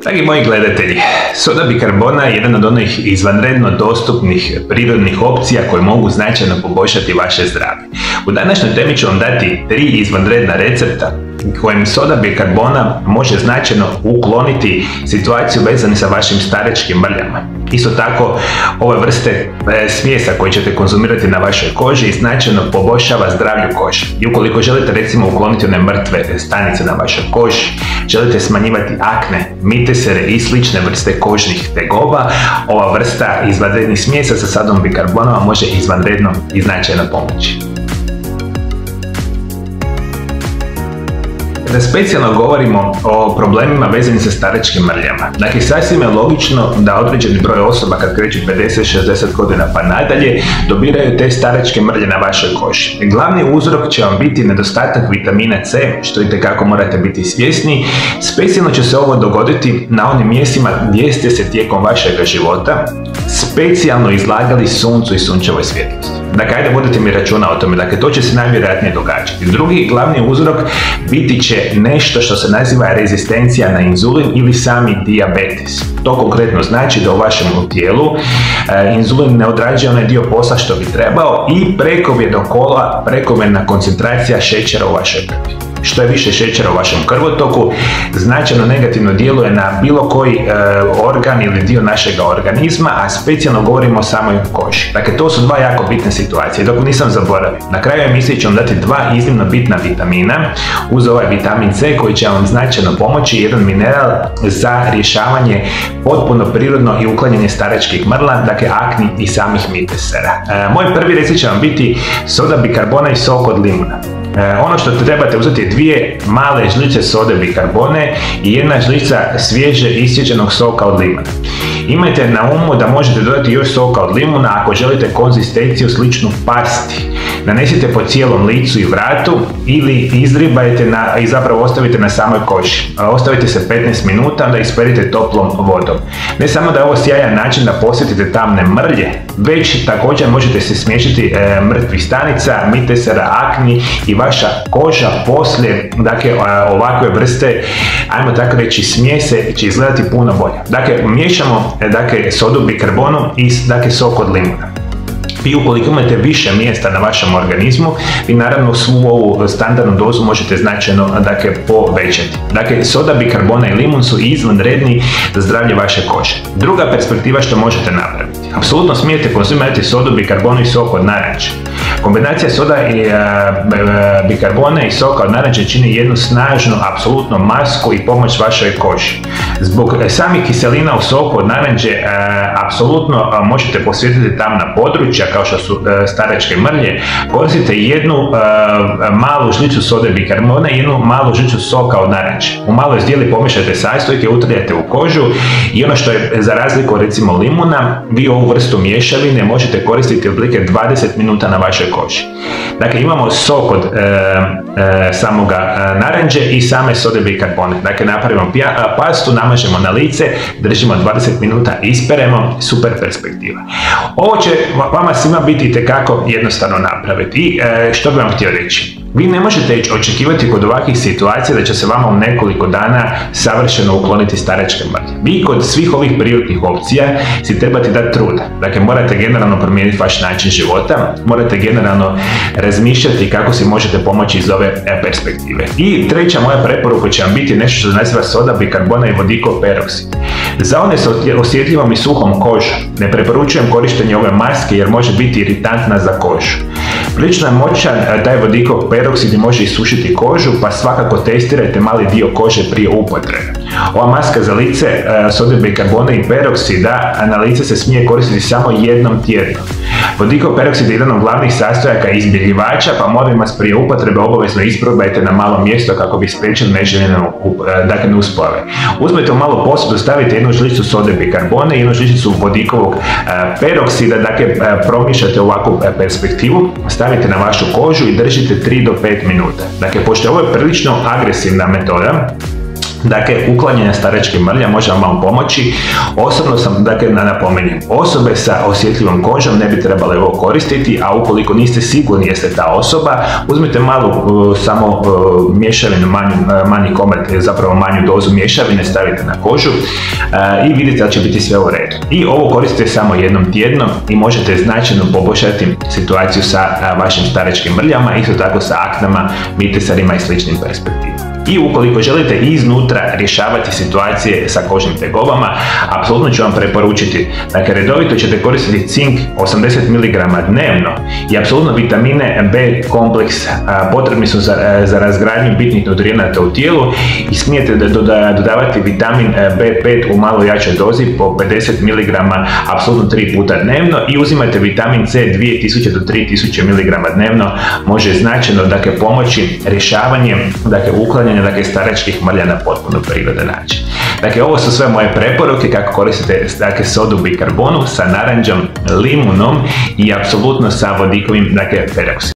Dragi moji gledatelji, soda bikarbona je jedan od onih izvanredno dostupnih prirodnih opcija koje mogu značajno poboljšati vaše zdravlje. U današnjoj temi ću vam dati 3 izvanredna recepta kojim soda bikarbona može značajno ukloniti situaciju vezanu sa vašim staračkim mrljama. Isto tako, ove vrste smjesa koje ćete konzumirati na vašoj koži značajno poboljšava zdravlje kože. I ukoliko želite recimo ukloniti one mrtve stanice na vašoj koži, želite smanjivati akne, mitesere i slične vrste kožnih tegoba, ova vrsta izvanrednih smjesa sa sodom bikarbona može izvanredno i značajno pomoći. Kada specijalno govorimo o problemima vezanim sa staračkim mrljama, dakle sasvim je logično da određeni broj osoba kad kreću 50-60 godina pa nadalje dobiraju te staračke mrlje na vašoj koži. Glavni uzrok će vam biti nedostatak vitamina C, što itekako morate biti svjesni. Specijalno će se ovo dogoditi na onim mjestima gdje ste se tijekom vašeg života specijalno izlagali suncu i sunčevoj svjetlosti. Dakle, ajde vodite mi računa o tome, dakle to će se najvjerojatnije događati. Drugi glavni uzrok biti će nešto što se naziva rezistencija na inzulin ili sami dijabetes. To konkretno znači da u vašem tijelu inzulin ne odrađuje onaj dio posla što bi trebao i prekomjerna koncentracija šećera u vašoj krvi. Što je više šećera u vašem krvotoku, značajno negativno djeluje na bilo koji organ ili dio našega organizma, a specijalno govorimo o samoj koži. Dakle, to su dva jako bitne situacije. Dok nisam zaboravio, na kraju emisije ću vam dati 2 iznimno bitna vitamina uz ovaj vitamin C koji će vam značajno pomoći, jedan mineral za rješavanje potpuno prirodno i uklanjanje staračkih mrla, dakle akni i samih mitesera. Moj prvi recept će vam biti soda bikarbona i sok od limuna. Ono što trebate uzeti je 2 male žlice sode bikarbone i 1 žlica svježe iscijeđenog soka od limuna. Imajte na umu da možete dodati još soka od limuna ako želite konzistenciju sličnu pasti. Nanesite po cijelom licu i vratu ili izribajte i zapravo ostavite na samoj koži. Ostavite se 15 minuta, onda isperite toplom vodom. Ne samo da je ovo sjajan način da posjetite tamne mrlje, već također možete se smiješiti mrtvih stanica, mitesera, akni i vaša koža poslije ovakve vrste, ajmo tako reći, smjese će izgledati puno bolje. Dakle, miješamo sodu bikarbonu i sok od limuna. Vi ukoliko imate više mjesta na vašem organizmu, vi naravno svu ovu standardnu dozu možete značajno povećati. Dakle, soda bikarbona i limun su izvanredni za zdravlje vaše kože. Druga perspektiva što možete napraviti. Apsolutno smijete konzumirati sodu bikarbonu i sok od naranče. Kombinacija soda i bikarbona i soka od naranče čini jednu snažnu, apsolutno masku i pomoć vašoj koži. Zbog samih kiselina u soku od naranče apsolutno možete posjetiti tamna područja kao što su staračke mrlje. Koristite 1 malu žlicu sode bikarbona i 1 malu žlicu soka od naranče. U maloj zdjeli pomiješajte sastojke, utrljajte u kožu i ono što je za razliku recimo limuna, vi ovu vrstu mješavine možete koristiti otprilike 20 minuta na vašoj koži. Dakle, imamo sok od samoga naranče i same sode bikarbone. Dakle, napravimo pastu, namažemo na lice, držimo 20 minuta, isperemo, super perspektiva. Ovo će vama svima biti itekako jednostavno napraviti. I što bih vam htio reći? Vi ne možete očekivati kod ovakvih situacija da će se vama u nekoliko dana savršeno ukloniti staračke mrlje. Vi kod svih ovih prirodnih opcija si trebate dati truda. Dakle, morate generalno promijeniti vaš način života, morate generalno razmišljati kako si možete pomoći iz ove perspektive. I treća moja preporuka će vam biti nešto što se naziva soda bikarbona i vodikov peroksid. Za one s osjetljivom i suhom kožom ne preporučujem korištenje ove maske jer može biti iritantna za kožu. Prilično je moćan taj vodikov peroksid i može isušiti kožu, pa svakako testirajte mali dio kože prije upotrebe. Ova maska za lice sode bikarbona i peroksida na lice se smije koristiti samo jednom tjedno. Vodikov peroksid je jedan od glavnih sastojaka izbjeljivača, pa molim vas prije upotrebe obavezno isprobajte na malo mjesto kako bi spriječili neželjene nuspojave. Uzmete u malu posudu, stavite 1 žličicu sode bikarbone i 1 žličicu vodikovog peroksida, promiješate ovakvu perspektivu, stavite na vašu kožu i držite 3 do 5 minuta. Dakle, pošto ovo je prilično agresivna metoda, Dakle, uklanjanje staračkih mrlja može vam malo pomoći. Osobno sam, dakle, napominjem, osobe sa osjetljivom kožom ne bi trebale ovo koristiti, a ukoliko niste sigurni jeste ta osoba, uzmite malu samo mješavinu, manji komad, zapravo manju dozu mješavine, stavite na kožu i vidite da će biti sve u redu. I ovo koristite samo jednom tjedno i možete značajno poboljšati situaciju sa vašim staračkim mrljama, isto tako sa aknama, mitesarima i sličnim perspektivama. I ukoliko želite iznutra rješavati situacije sa kožnim tegobama, apsolutno ću vam preporučiti. Dakle, redovito ćete koristiti cink 80 mg dnevno i apsolutno vitamine B kompleks potrebni su za razgradnju bitnih nutrijenata u tijelu i smijete dodavati vitamin B5 u malo jačoj dozi po 50 mg apsolutno 3 puta dnevno i uzimajte vitamin C 2000 do 3000 mg dnevno, može značajno, dakle, pomoći rješavanjem, dakle, uklanjanja, dakle, staračkih mrlja na potpuno prirodan način. Dakle, ovo su sve moje preporuke kako koristite, dakle, sodu bikarbonu sa naranđom, limunom i apsolutno sa vodikovim, dakle, peroksidom.